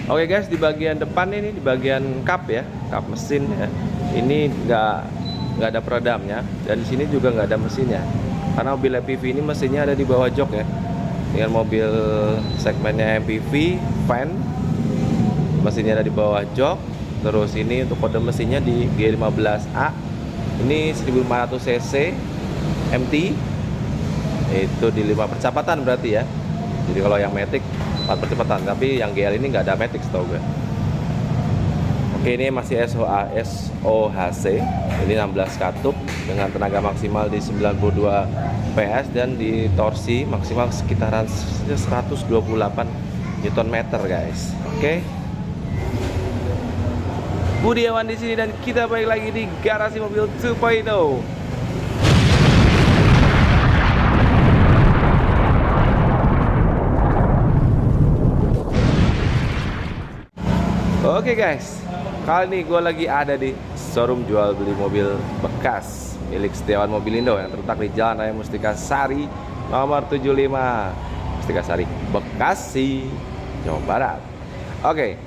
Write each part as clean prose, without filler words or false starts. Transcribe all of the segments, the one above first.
Oke guys, di bagian depan ini, di bagian kap ya, kap mesin ya, ini nggak ada peredamnya, dan di sini juga nggak ada mesinnya. Karena mobil MPV ini mesinnya ada di bawah jok ya. Dengan mobil segmennya MPV, van, mesinnya ada di bawah jok. Terus ini untuk kode mesinnya di G15A. Ini 1500 cc MT. Itu di 5 percepatan berarti ya. Jadi kalau yang Matic 4 percepatan, tapi yang GL ini nggak ada Matic setahu gue. Oke, ini masih SOHC. Ini 16 katup dengan tenaga maksimal di 92 PS dan di torsi maksimal sekitaran 128 Nm guys. Oke. Budiawan di sini dan kita balik lagi di Garasi Mobil 2.0. Oke guys, kali ini gue lagi ada di showroom jual beli mobil bekas milik Setiawan Mobilindo yang terletak di Jalan Raya Mustika Sari nomor 75, Mustika Sari, Bekasi, Jawa Barat. Oke,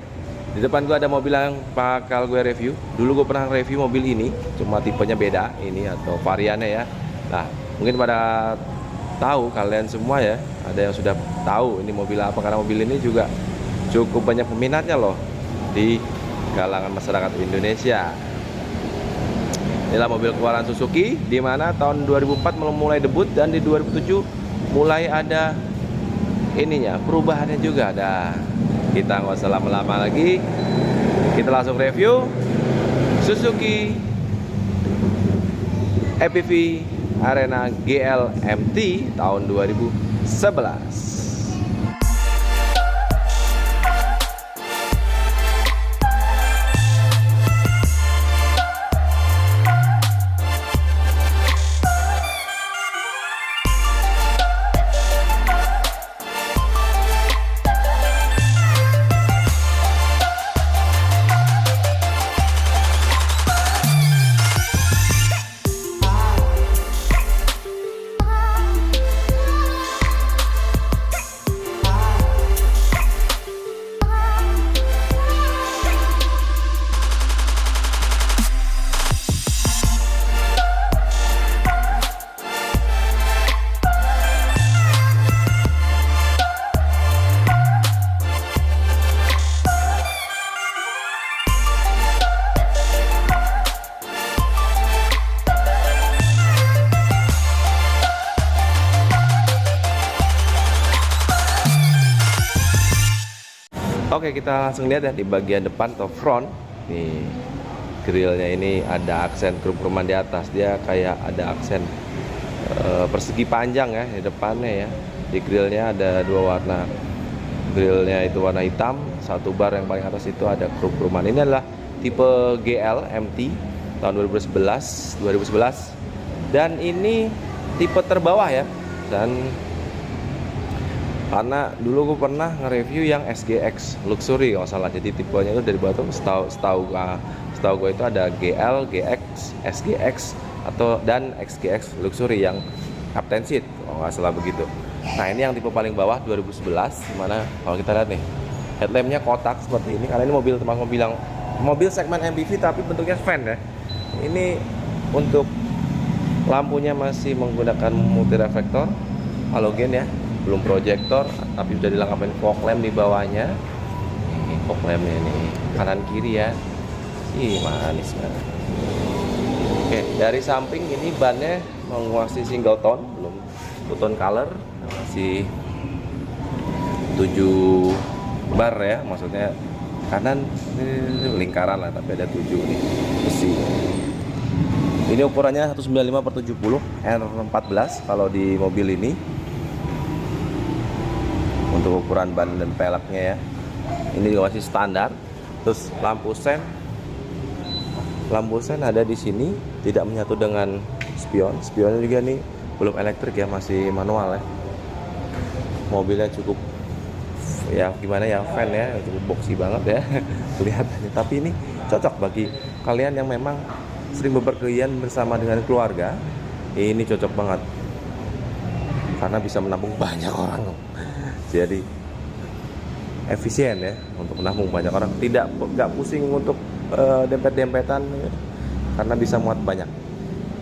di depan gue ada mobil yang bakal gue review. Dulu gue pernah review mobil ini, cuma tipenya beda ini atau variannya ya. Nah, mungkin pada tahu kalian semua ya, ada yang sudah tahu ini mobil apa, karena mobil ini juga cukup banyak peminatnya loh di kalangan masyarakat Indonesia. Inilah mobil keluaran Suzuki, di mana tahun 2004 mulai debut dan di 2007 mulai ada ininya, perubahannya juga ada. Kita nggak usah lama-lama lagi, kita langsung review Suzuki MPV Arena GL MT tahun 2011. Oke, kita langsung lihat ya di bagian depan atau front. Nih, grillnya ini ada aksen krum-kruman di atas. Dia kayak ada aksen persegi panjang ya di depannya ya. Di grillnya ada dua warna. Grillnya itu warna hitam, satu bar yang paling atas itu ada krum-kruman. Ini adalah tipe GL MT tahun 2011. Dan ini tipe terbawah ya. Dan karena dulu gue pernah nge-review yang SGX Luxury kalau salah, jadi tipenya itu dari bawah tuh setahu gue itu ada GL, GX, SGX dan XGX Luxury yang Captain Seat kalau nggak salah begitu. Nah, ini yang tipe paling bawah 2011, dimana kalau kita lihat nih headlampnya kotak seperti ini, karena ini mobil termasuk mobil segmen MPV tapi bentuknya van ya. Ini untuk lampunya masih menggunakan multi reflektor halogen ya, belum proyektor, tapi sudah dilengkapi fog lamp di bawahnya. Ini fog lampnya nih kanan kiri ya. Ih, manis banget. Oke, dari samping ini bannya menguasai single tone, belum two tone color, masih 7 bar ya, maksudnya kanan ini lingkaran lah, tapi ada 7 nih besi. Ini ukurannya 195/70 R14 kalau di mobil ini. Untuk ukuran ban dan peleknya ya, ini juga masih standar. Terus lampu sen ada di sini, tidak menyatu dengan spionnya juga nih belum elektrik ya, masih manual ya. Mobilnya cukup ya gimana ya, van ya, cukup boxy banget ya kelihatannya. Tapi ini cocok bagi kalian yang memang sering bepergian bersama dengan keluarga. Ini cocok banget karena bisa menampung banyak orang. Jadi efisien ya untuk menampung banyak orang, nggak pusing untuk dempet-dempetan ya, karena bisa muat banyak.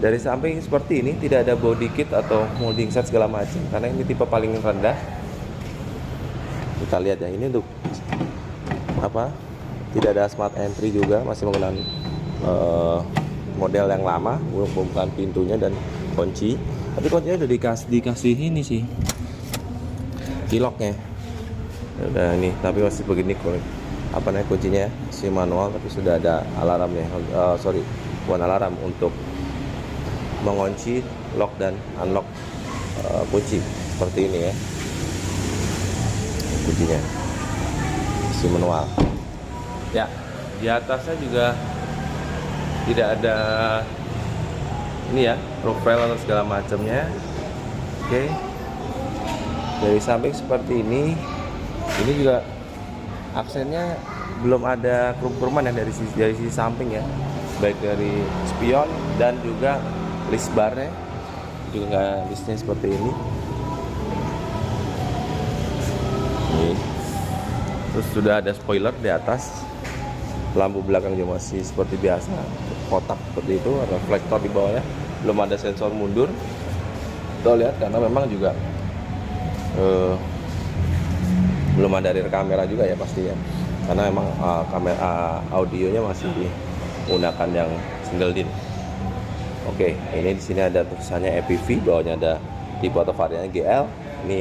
Dari samping seperti ini tidak ada body kit atau molding set segala macam karena ini tipe paling rendah. Kita lihat ya, ini untuk apa, tidak ada smart entry juga, masih menggunakan model yang lama, bukan pintunya dan kunci. Tapi kuncinya udah dikasih ini sih, kiloknya udah ini, tapi masih begini apa namanya, kuncinya si manual, tapi sudah ada alarmnya. Sorry, bukan alarm, untuk mengunci, lock dan unlock kunci seperti ini ya, kuncinya si manual ya. Di atasnya juga tidak ada ini ya, profile atau segala macamnya. Oke, dari samping seperti ini juga aksennya belum ada krum-kruman ya dari sisi samping ya, baik dari spion dan juga list barnya juga nggak listnya seperti ini. Terus sudah ada spoiler di atas, lampu belakang juga masih seperti biasa, kotak seperti itu, ada reflektor di bawahnya, belum ada sensor mundur. Tuh lihat, karena memang juga belum ada rear kamera juga ya pastinya, karena memang kamera audionya masih menggunakan yang single din. Oke, ini di sini ada tulisannya EPV, bawahnya ada tipe atau variannya GL. Ini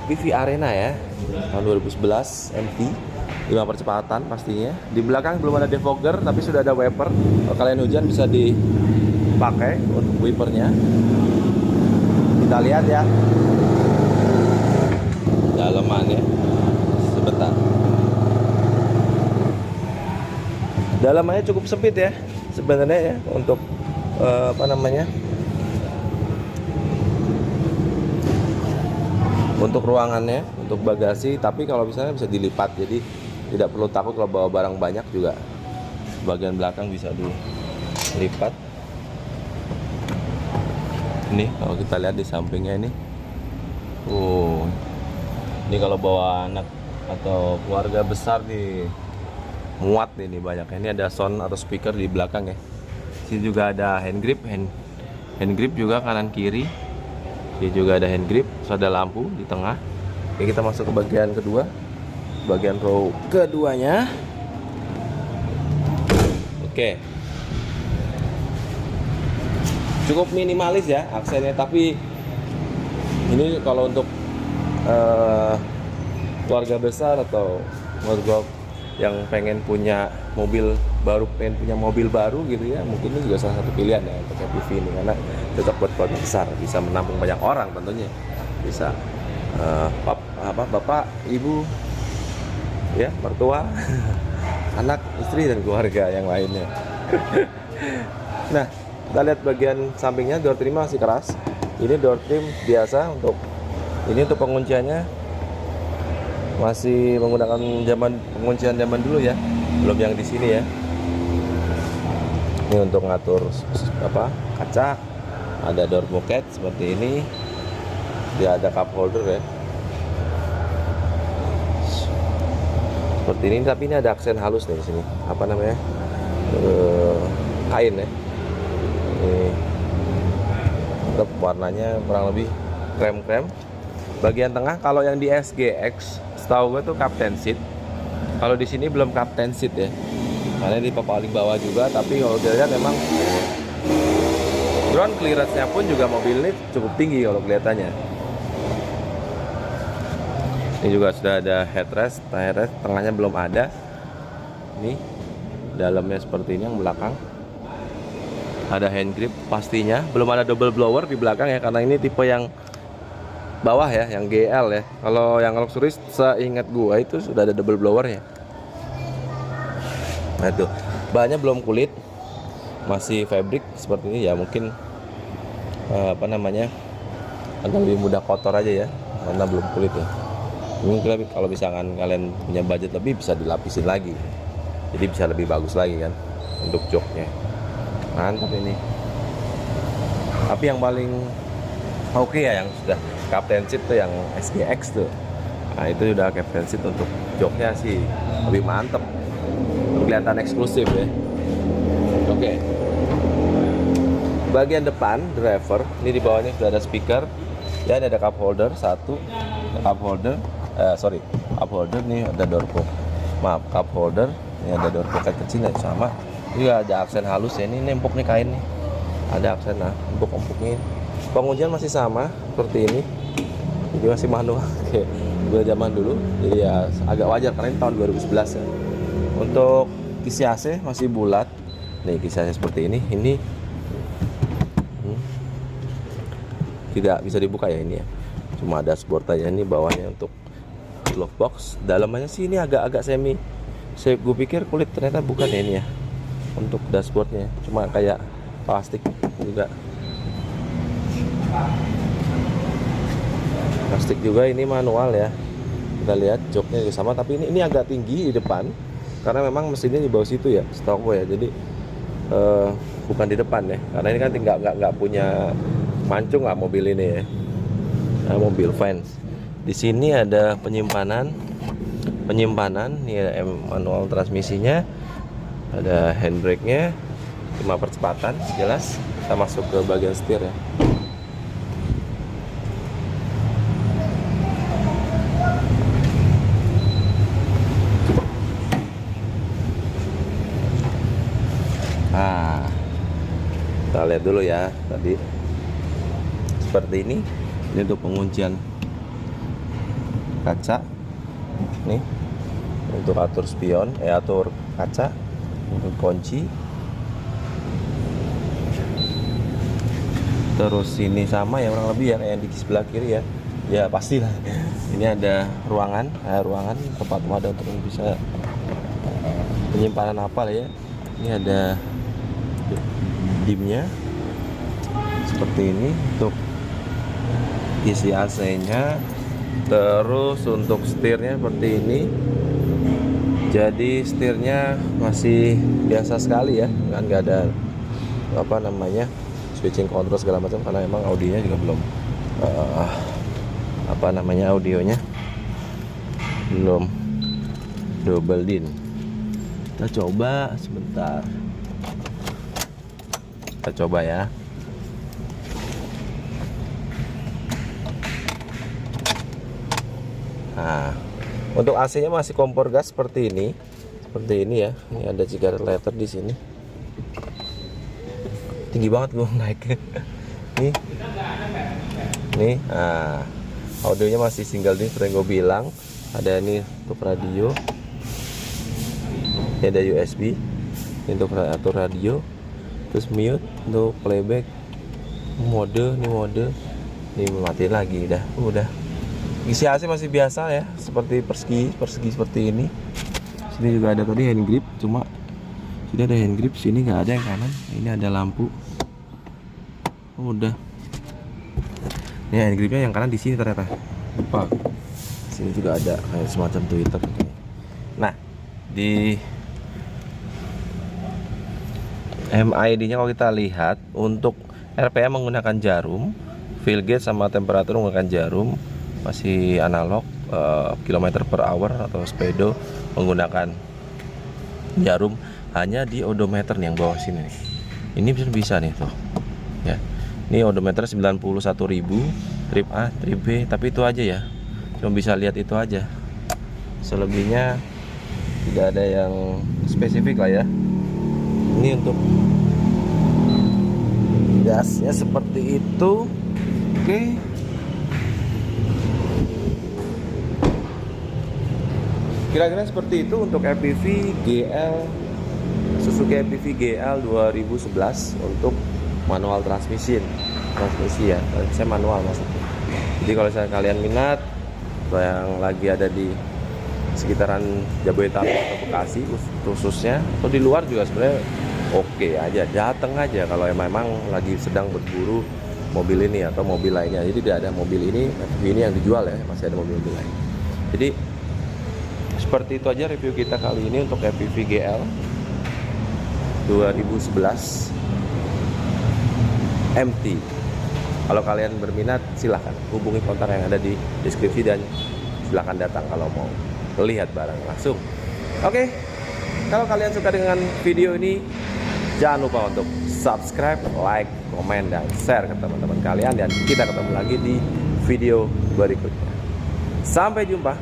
PV Arena ya, tahun 2011 MT, 5 percepatan pastinya. Di belakang belum ada defogger, tapi sudah ada wiper. Kalau kalian hujan bisa dipakai untuk wipernya. Kita lihat ya dalamannya sebentar. Dalamannya cukup sempit ya sebenarnya ya, untuk apa namanya, untuk ruangannya, untuk bagasi. Tapi kalau misalnya bisa dilipat, jadi tidak perlu takut kalau bawa barang banyak juga. Bagian belakang bisa dilipat. Ini kalau kita lihat di sampingnya ini, ini kalau bawa anak atau keluarga besar nih muat ini banyak. Ini ada sound atau speaker di belakang ya. Sini juga ada hand grip juga kanan kiri. Sini juga ada hand grip, terus ada lampu di tengah. Oke, kita masuk ke bagian kedua, bagian row keduanya. Oke, cukup minimalis ya aksennya, tapi ini kalau untuk keluarga besar atau keluarga yang pengen punya mobil baru, gitu ya, mungkin ini juga salah satu pilihan ya untuk EPV ini, karena cocok buat keluarga besar, bisa menampung banyak orang tentunya, bisa bapak, ibu, ya, mertua, anak, istri dan keluarga yang lainnya. Nah, kita lihat bagian sampingnya, door trim masih keras. Ini door trim biasa, untuk pengunciannya masih menggunakan penguncian zaman dulu ya, belum yang di sini ya. Ini untuk ngatur kaca, ada door pocket seperti ini. Dia ada cup holder ya, seperti ini. Tapi ini ada aksen halus nih di sini, apa namanya, kain ya. Ini tetap warnanya kurang lebih krem-krem. Bagian tengah, kalau yang di SGX setahu gue tuh captain seat. Kalau di sini belum captain seat ya, karena di paling bawah juga. Tapi kalau dilihat memang ground clearance-nya pun juga mobil ini cukup tinggi kalau kelihatannya. Ini juga sudah ada headrest, tengahnya belum ada. Ini dalamnya seperti ini, yang belakang ada hand grip pastinya. Belum ada double blower di belakang ya, karena ini tipe yang bawah ya, yang GL ya. Kalau yang luxury seingat gua itu sudah ada double blower ya. Nah itu, bahannya belum kulit, masih fabric seperti ini ya. Mungkin apa namanya, agak lebih mudah kotor aja ya, karena belum kulit ya. Mungkin kalau misalkan kalian punya budget lebih, bisa dilapisin lagi, jadi bisa lebih bagus lagi kan untuk joknya. Mantap ini. Tapi yang paling oke ya, yang sudah captain seat tuh, yang SGX tuh. Nah itu sudah captain seat untuk joknya sih lebih mantep, kelihatan eksklusif ya. Oke. Bagian depan driver ini di bawahnya sudah ada speaker dan ada cup holder satu, cup holder nih ada door pocket, maaf cup holder ini ada door pocket kecil ya, sama ini ada aksen halus ya, ini empuk nih kain nih, ada aksen empuk-empuknya. Penguncian masih sama seperti ini, jadi masih manual kayak gue zaman dulu, jadi ya agak wajar karena ini tahun 2011 ya. Untuk kisi AC masih bulat nih, kisi AC seperti ini tidak bisa dibuka ya ini ya, cuma dashboard aja. Ini bawahnya untuk glove box, dalamnya sih ini agak-agak semi, gue pikir kulit, ternyata bukan ya ini ya. Untuk dashboardnya cuma kayak plastik juga, ini manual ya. Kita lihat joknya juga sama, tapi ini agak tinggi di depan karena memang mesinnya di bawah situ ya, setahu gue ya. Jadi bukan di depan ya, karena ini kan nggak punya mancung lah mobil ini ya, mobil fans. Di sini ada penyimpanan ini ada manual transmisinya, ada handbrake-nya, 5 percepatan jelas. Kita masuk ke bagian setir ya. Nah, kita lihat dulu ya tadi. Seperti ini untuk penguncian kaca nih, untuk atur spion, atur kaca, untuk kunci. Terus ini sama ya kurang lebih ya kayak yang di sebelah kiri ya pastilah. Ini ada ruangan tempat wadah untuk bisa penyimpanan apa ya. Ini ada dimnya seperti ini untuk isi AC-nya. Terus untuk setirnya seperti ini, jadi setirnya masih biasa sekali ya, kan nggak ada switching control segala macam, karena emang audionya juga belum audionya belum double din. Kita coba sebentar, ya. Nah, untuk AC-nya masih kompor gas seperti ini ya. Ini ada cigaret lighter di sini. Tinggi banget gue naik. nih. Nah, audionya masih single din seperti gue bilang. Ada ini untuk radio. Ini ada USB. Ini untuk atur radio. Terus mute untuk playback. Mode. Ini mati lagi udah. Isi AC masih biasa ya, seperti persegi seperti ini. Sini juga ada tadi hand grip, cuma sini ada hand grip, sini nggak ada yang kanan. Ini ada lampu. Udah. Ini hand gripnya yang kanan di sini ternyata. Lupa. Sini juga ada kayak semacam Twitter. Nah, di MID-nya kalau kita lihat untuk RPM menggunakan jarum, fill gauge sama temperatur menggunakan jarum. Masih analog, kilometer per hour atau speedo menggunakan jarum. Hanya di odometer nih yang bawah sini nih. Ini bisa nih tuh. Ya. Ini odometer 91.000, trip A, trip B, tapi itu aja ya. Cuma bisa lihat itu aja. Selebihnya tidak ada yang spesifik lah ya. Ini untuk gasnya seperti itu. Oke. Kira-kira seperti itu untuk MPV GL, Suzuki MPV GL 2011 untuk manual transmisi ya. Saya manual maksudnya. Jadi kalau misalnya kalian minat atau yang lagi ada di sekitaran Jabodetabek atau Bekasi khususnya, atau di luar juga sebenarnya oke aja, datang aja kalau memang lagi sedang berburu mobil ini atau mobil lainnya. Jadi tidak ada mobil ini, MPV ini yang dijual ya, masih ada mobil-mobil lain. Jadi seperti itu aja review kita kali ini untuk MPV GL 2011 MT. Kalau kalian berminat silahkan hubungi kontak yang ada di deskripsi dan silahkan datang kalau mau. lihat barang langsung. Oke, kalau kalian suka dengan video ini, jangan lupa untuk subscribe, like, komen, dan share ke teman-teman kalian. Dan kita ketemu lagi di video berikutnya. Sampai jumpa.